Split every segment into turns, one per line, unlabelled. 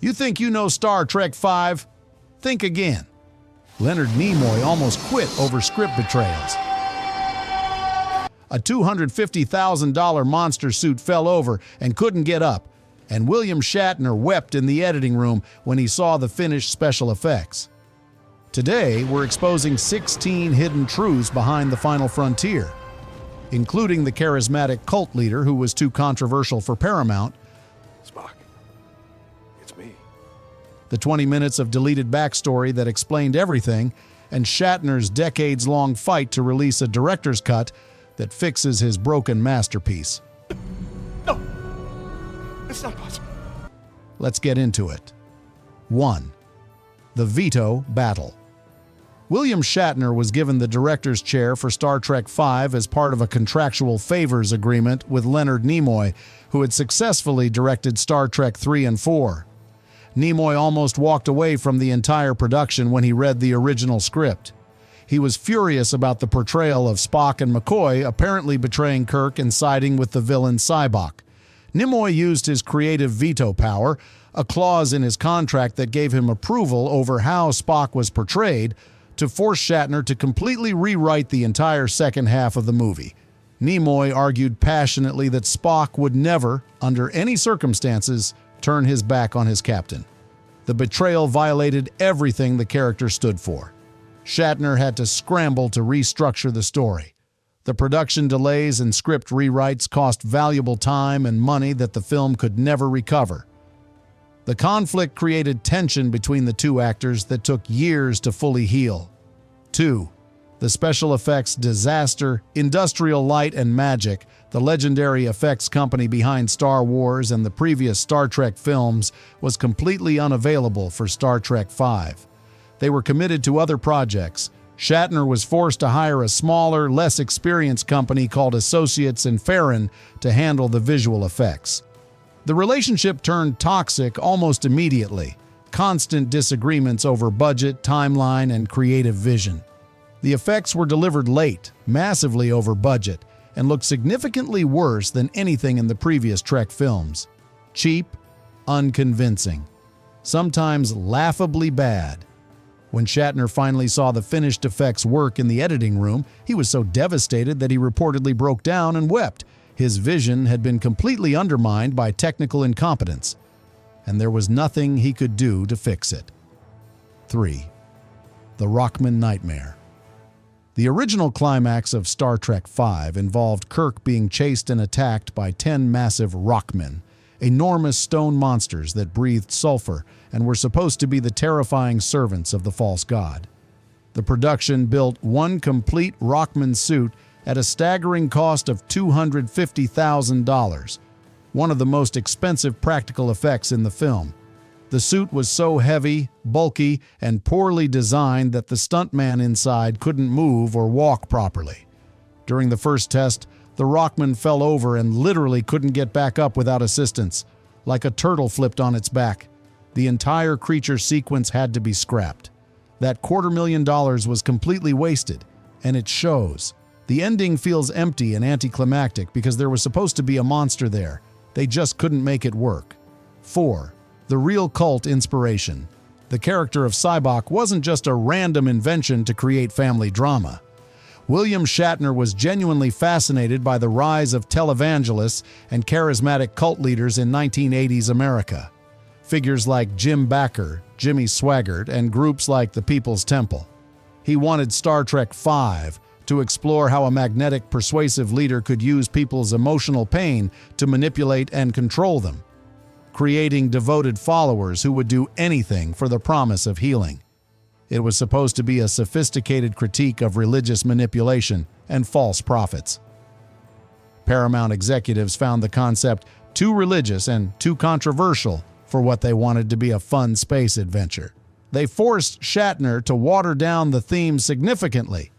You think you know Star Trek V? Think again. Leonard Nimoy almost quit over script betrayals. A $250,000 monster suit fell over and couldn't get up, and William Shatner wept in the editing room when he saw the finished special effects. Today, we're exposing 16 hidden truths behind the final frontier, including the charismatic cult leader who was too controversial for Paramount,
Spock, it's me.
the 20 minutes of deleted backstory that explained everything, and Shatner's decades-long fight to release a director's cut that fixes his broken masterpiece.
No! It's not possible.
Let's get into it. 1. The Veto Battle. William Shatner was given the director's chair for Star Trek V as part of a contractual favors agreement with Leonard Nimoy, who had successfully directed Star Trek III and IV. Nimoy almost walked away from the entire production when he read the original script. He was furious about the portrayal of Spock and McCoy apparently betraying Kirk and siding with the villain Sybok. Nimoy used his creative veto power, a clause in his contract that gave him approval over how Spock was portrayed, to force Shatner to completely rewrite the entire second half of the movie. Nimoy argued passionately that Spock would never, under any circumstances, turn his back on his captain. The betrayal violated everything the character stood for. Shatner had to scramble to restructure the story. The production delays and script rewrites cost valuable time and money that the film could never recover. The conflict created tension between the two actors that took years to fully heal. 2. The special effects disaster, Industrial Light and Magic, the legendary effects company behind Star Wars and the previous Star Trek films, was completely unavailable for Star Trek V. They were committed to other projects. Shatner was forced to hire a smaller, less experienced company called Associates in Farron to handle the visual effects. The relationship turned toxic almost immediately. Constant disagreements over budget, timeline, and creative vision. The effects were delivered late, massively over budget, and looked significantly worse than anything in the previous Trek films. Cheap, unconvincing, sometimes laughably bad. When Shatner finally saw the finished effects work in the editing room, he was so devastated that he reportedly broke down and wept. His vision had been completely undermined by technical incompetence, and there was nothing he could do to fix it. 3. The Rockman Nightmare. The original climax of Star Trek V involved Kirk being chased and attacked by 10 massive Rockmen, enormous stone monsters that breathed sulfur and were supposed to be the terrifying servants of the false god. The production built one complete Rockman suit at a staggering cost of $250,000, one of the most expensive practical effects in the film. The suit was so heavy, bulky, and poorly designed that the stuntman inside couldn't move or walk properly. During the first test, the Rockman fell over and literally couldn't get back up without assistance, like a turtle flipped on its back. The entire creature sequence had to be scrapped. That $250,000 was completely wasted, and it shows. The ending feels empty and anticlimactic because there was supposed to be a monster there. They just couldn't make it work. 4. The real cult inspiration. The character of Sybok wasn't just a random invention to create family drama. William Shatner was genuinely fascinated by the rise of televangelists and charismatic cult leaders in 1980s America. Figures like Jim Bakker, Jimmy Swaggart, and groups like the People's Temple. He wanted Star Trek V to explore how a magnetic, persuasive leader could use people's emotional pain to manipulate and control them, creating devoted followers who would do anything for the promise of healing. It was supposed to be a sophisticated critique of religious manipulation and false prophets. Paramount executives found the concept too religious and too controversial for what they wanted to be a fun space adventure. They forced Shatner to water down the theme significantly.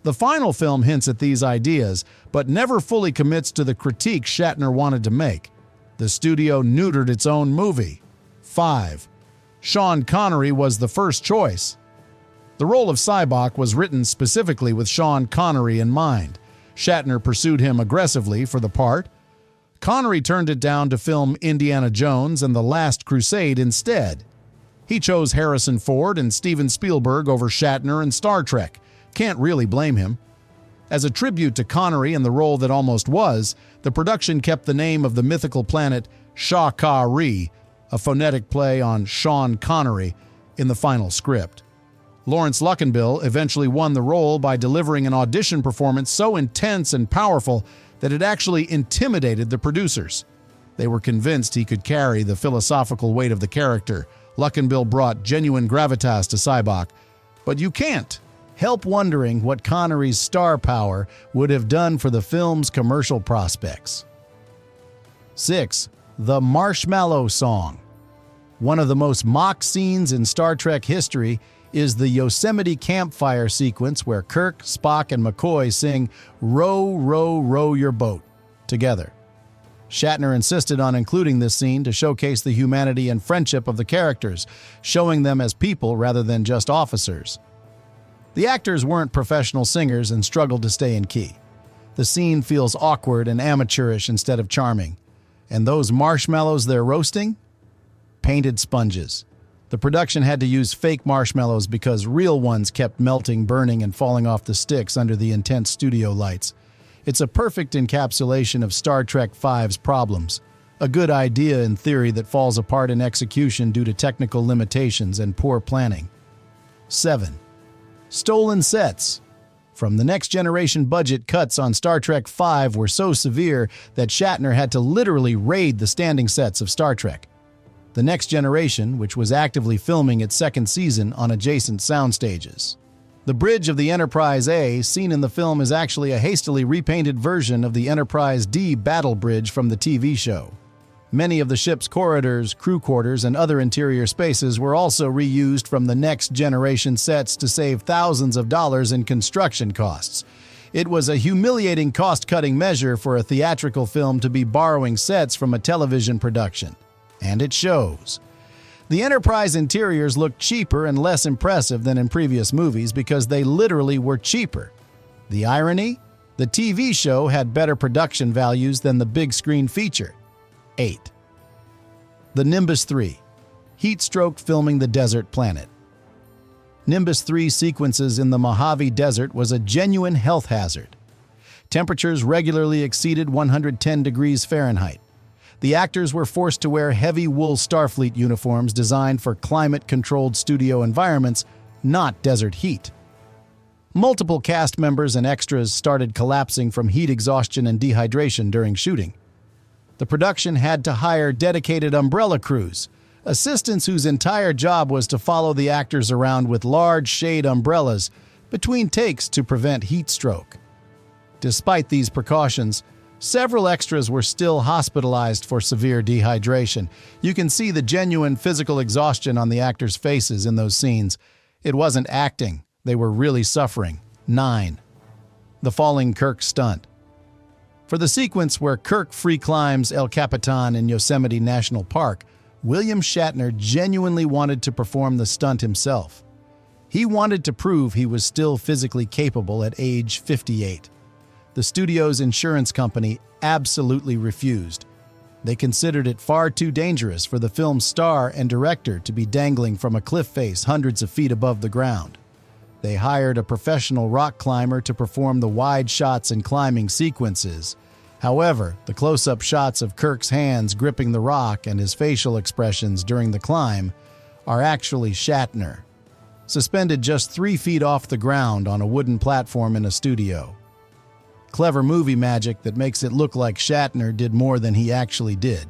The final film hints at these ideas, but never fully commits to the critique Shatner wanted to make. The studio neutered its own movie. 5. Sean Connery was the first choice. The role of Sybok was written specifically with Sean Connery in mind. Shatner pursued him aggressively for the part. Connery turned it down to film Indiana Jones and The Last Crusade instead. He chose Harrison Ford and Steven Spielberg over Shatner and Star Trek. Can't really blame him. As a tribute to Connery and the role that almost was, the production kept the name of the mythical planet Sha-Ka-Ri, a phonetic play on Sean Connery, in the final script. Lawrence Luckinbill eventually won the role by delivering an audition performance so intense and powerful that it actually intimidated the producers. They were convinced he could carry the philosophical weight of the character. Luckinbill brought genuine gravitas to Sybok. But you can't help wondering what Connery's star power would have done for the film's commercial prospects. 6. The Marshmallow Song. One of the most mocked scenes in Star Trek history is the Yosemite campfire sequence where Kirk, Spock, and McCoy sing "Row, Row, Row Your Boat" together. Shatner insisted on including this scene to showcase the humanity and friendship of the characters, showing them as people rather than just officers. The actors weren't professional singers and struggled to stay in key. The scene feels awkward and amateurish instead of charming. And those marshmallows they're roasting? Painted sponges. The production had to use fake marshmallows because real ones kept melting, burning, and falling off the sticks under the intense studio lights. It's a perfect encapsulation of Star Trek V's problems. A good idea in theory that falls apart in execution due to technical limitations and poor planning. 7. Stolen sets. From the Next Generation budget, cuts on Star Trek V were so severe that Shatner had to literally raid the standing sets of Star Trek. The Next Generation, which was actively filming its second season on adjacent sound stages. The bridge of the Enterprise A, seen in the film, is actually a hastily repainted version of the Enterprise D battle bridge from the TV show. Many of the ship's corridors, crew quarters, and other interior spaces were also reused from the Next Generation sets to save thousands of dollars in construction costs. It was a humiliating cost-cutting measure for a theatrical film to be borrowing sets from a television production. And it shows. The Enterprise interiors looked cheaper and less impressive than in previous movies because they literally were cheaper. The irony? The TV show had better production values than the big screen feature. 8. The Nimbus III Heatstroke filming the desert planet. Nimbus 3 sequences in the Mojave Desert was a genuine health hazard. Temperatures regularly exceeded 110 degrees Fahrenheit. The actors were forced to wear heavy wool Starfleet uniforms designed for climate-controlled studio environments, not desert heat. Multiple cast members and extras started collapsing from heat exhaustion and dehydration during shooting. The production had to hire dedicated umbrella crews, assistants whose entire job was to follow the actors around with large shade umbrellas between takes to prevent heat stroke. Despite these precautions, several extras were still hospitalized for severe dehydration. You can see the genuine physical exhaustion on the actors' faces in those scenes. It wasn't acting. They were really suffering. 9. The falling Kirk stunt. For the sequence where Kirk free climbs El Capitan in Yosemite National Park, William Shatner genuinely wanted to perform the stunt himself. He wanted to prove he was still physically capable at age 58. The studio's insurance company absolutely refused. They considered it far too dangerous for the film's star and director to be dangling from a cliff face hundreds of feet above the ground. They hired a professional rock climber to perform the wide shots and climbing sequences. However, the close-up shots of Kirk's hands gripping the rock and his facial expressions during the climb are actually Shatner, suspended just 3 feet off the ground on a wooden platform in a studio. Clever movie magic that makes it look like Shatner did more than he actually did.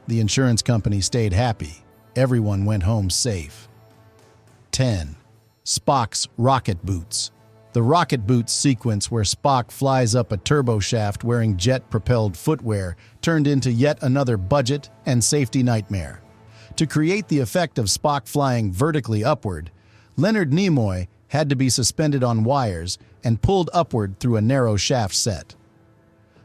The insurance company stayed happy. Everyone went home safe. 10. Spock's rocket boots. The rocket boots sequence where Spock flies up a turbo shaft wearing jet-propelled footwear turned into yet another budget and safety nightmare. To create the effect of Spock flying vertically upward, Leonard Nimoy had to be suspended on wires and pulled upward through a narrow shaft set.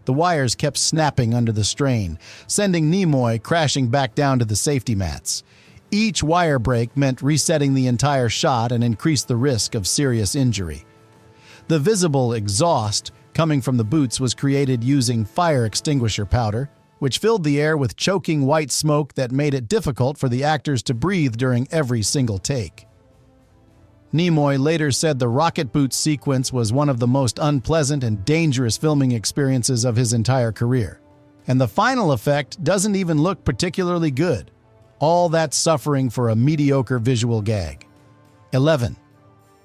The wires kept snapping under the strain, sending Nimoy crashing back down to the safety mats. Each wire break meant resetting the entire shot and increased the risk of serious injury. The visible exhaust coming from the boots was created using fire extinguisher powder, which filled the air with choking white smoke that made it difficult for the actors to breathe during every single take. Nimoy later said the rocket boot sequence was one of the most unpleasant and dangerous filming experiences of his entire career. And the final effect doesn't even look particularly good. All that suffering for a mediocre visual gag. 11.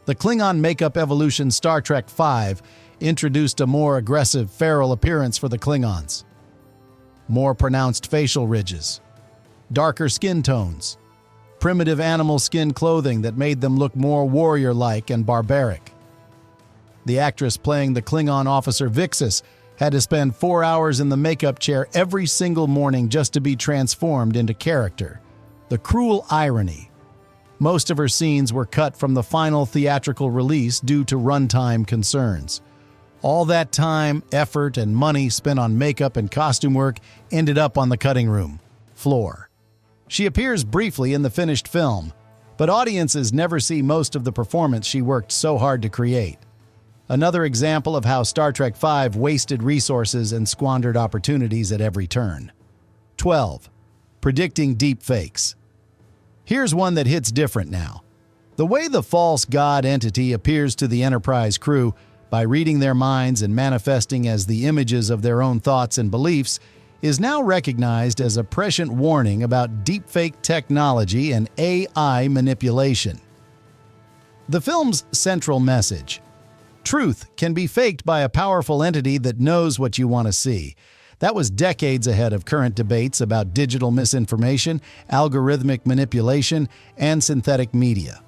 The Klingon makeup evolution Star Trek V introduced a more aggressive, feral appearance for the Klingons. More pronounced facial ridges, darker skin tones, primitive animal skin clothing that made them look more warrior-like and barbaric. The actress playing the Klingon officer Vixis had to spend 4 hours in the makeup chair every single morning just to be transformed into character. The cruel irony. Most of her scenes were cut from the final theatrical release due to runtime concerns. All that time, effort, and money spent on makeup and costume work ended up on the cutting room floor. She appears briefly in the finished film, but audiences never see most of the performance she worked so hard to create. Another example of how Star Trek V wasted resources and squandered opportunities at every turn. 12. Predicting deepfakes. Here's one that hits different now. The way the false god entity appears to the Enterprise crew, by reading their minds and manifesting as the images of their own thoughts and beliefs, is now recognized as a prescient warning about deepfake technology and AI manipulation. The film's central message: truth can be faked by a powerful entity that knows what you want to see. That was decades ahead of current debates about digital misinformation, algorithmic manipulation, and synthetic media.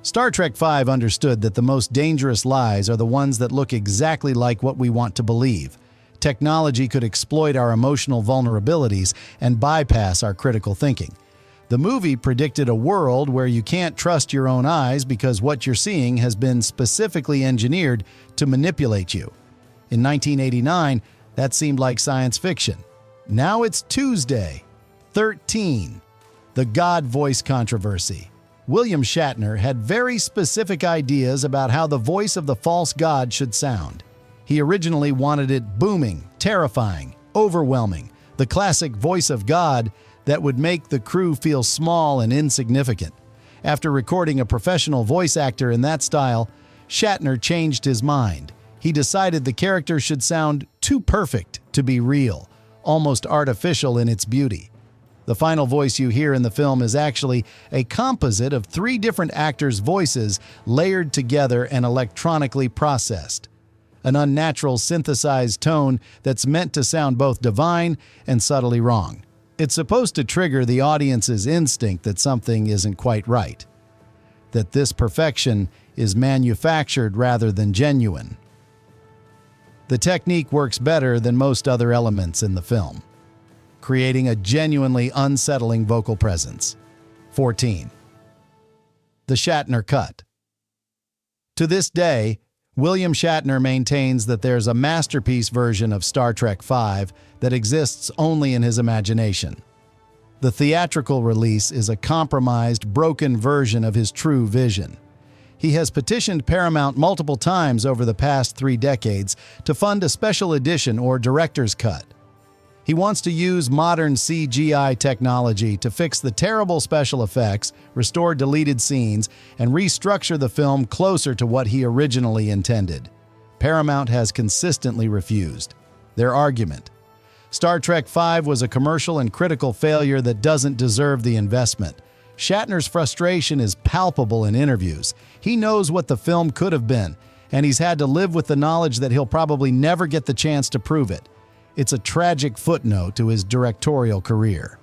Star Trek V understood that the most dangerous lies are the ones that look exactly like what we want to believe. Technology could exploit our emotional vulnerabilities and bypass our critical thinking. The movie predicted a world where you can't trust your own eyes because what you're seeing has been specifically engineered to manipulate you. In 1989, that seemed like science fiction. Now it's Tuesday. 13. The God voice controversy. William Shatner had very specific ideas about how the voice of the false god should sound. He originally wanted it booming, terrifying, overwhelming, the classic voice of God that would make the crew feel small and insignificant. After recording a professional voice actor in that style, Shatner changed his mind. He decided the character should sound too perfect to be real, almost artificial in its beauty. The final voice you hear in the film is actually a composite of 3 different actors' voices layered together and electronically processed. An unnatural synthesized tone that's meant to sound both divine and subtly wrong. It's supposed to trigger the audience's instinct that something isn't quite right, that this perfection is manufactured rather than genuine. The technique works better than most other elements in the film, creating a genuinely unsettling vocal presence. 14. The Shatner Cut. To this day, William Shatner maintains that there's a masterpiece version of Star Trek V that exists only in his imagination. The theatrical release is a compromised, broken version of his true vision. He has petitioned Paramount multiple times over the past 3 decades to fund a special edition or director's cut. He wants to use modern CGI technology to fix the terrible special effects, restore deleted scenes, and restructure the film closer to what he originally intended. Paramount has consistently refused. Their argument: Star Trek V was a commercial and critical failure that doesn't deserve the investment. Shatner's frustration is palpable in interviews. He knows what the film could have been, and he's had to live with the knowledge that he'll probably never get the chance to prove it. It's a tragic footnote to his directorial career.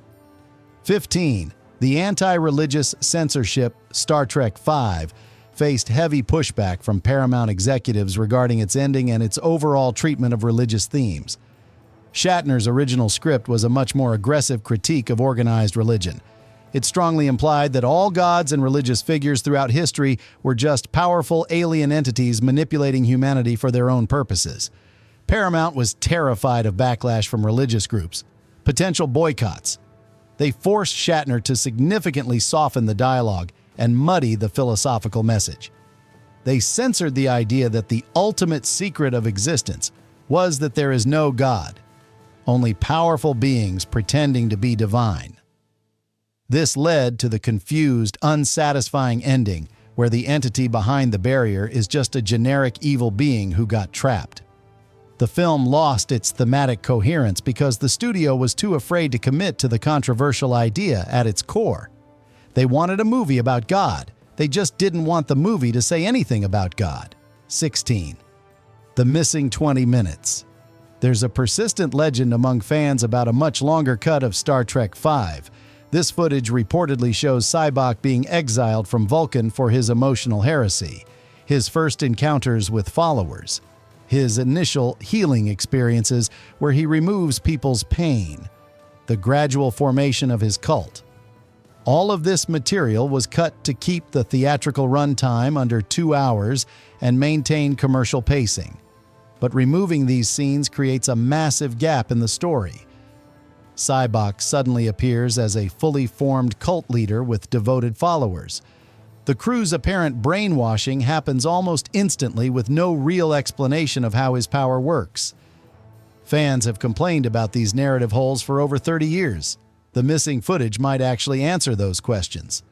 15. The Anti-Religious Censorship Star Trek V faced heavy pushback from Paramount executives regarding its ending and its overall treatment of religious themes. Shatner's original script was a much more aggressive critique of organized religion. It strongly implied that all gods and religious figures throughout history were just powerful alien entities manipulating humanity for their own purposes. Paramount was terrified of backlash from religious groups, potential boycotts. They forced Shatner to significantly soften the dialogue and muddy the philosophical message. They censored the idea that the ultimate secret of existence was that there is no God. only powerful beings pretending to be divine. This led to the confused, unsatisfying ending, where the entity behind the barrier is just a generic evil being who got trapped. The film lost its thematic coherence because the studio was too afraid to commit to the controversial idea at its core. They wanted a movie about God. They just didn't want the movie to say anything about God. 16. The missing 20 minutes. There's a persistent legend among fans about a much longer cut of Star Trek V. This footage reportedly shows Spock being exiled from Vulcan for his emotional heresy, his first encounters with followers, his initial healing experiences where he removes people's pain, the gradual formation of his cult. All of this material was cut to keep the theatrical runtime under 2 hours and maintain commercial pacing. But removing these scenes creates a massive gap in the story. Spock suddenly appears as a fully formed cult leader with devoted followers. The crew's apparent brainwashing happens almost instantly with no real explanation of how his power works. Fans have complained about these narrative holes for over 30 years. The missing footage might actually answer those questions.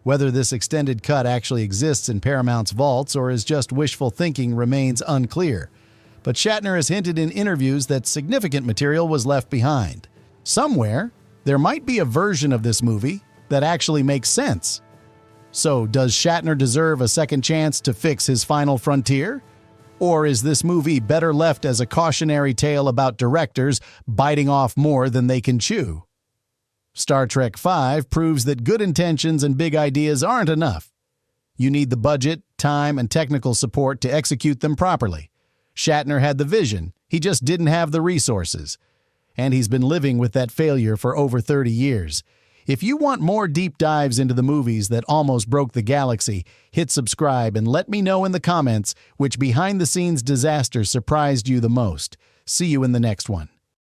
Whether this extended cut actually exists in Paramount's vaults or is just wishful thinking remains unclear. But Shatner has hinted in interviews that significant material was left behind. Somewhere, there might be a version of this movie that actually makes sense. So, does Shatner deserve a second chance to fix his final frontier? Or is this movie better left as a cautionary tale about directors biting off more than they can chew? Star Trek V proves that good intentions and big ideas aren't enough. You need the budget, time, and technical support to execute them properly. Shatner had the vision, he just didn't have the resources. And he's been living with that failure for over 30 years. If you want more deep dives into the movies that almost broke the galaxy, hit subscribe and let me know in the comments which behind-the-scenes disaster surprised you the most. See you in the next one.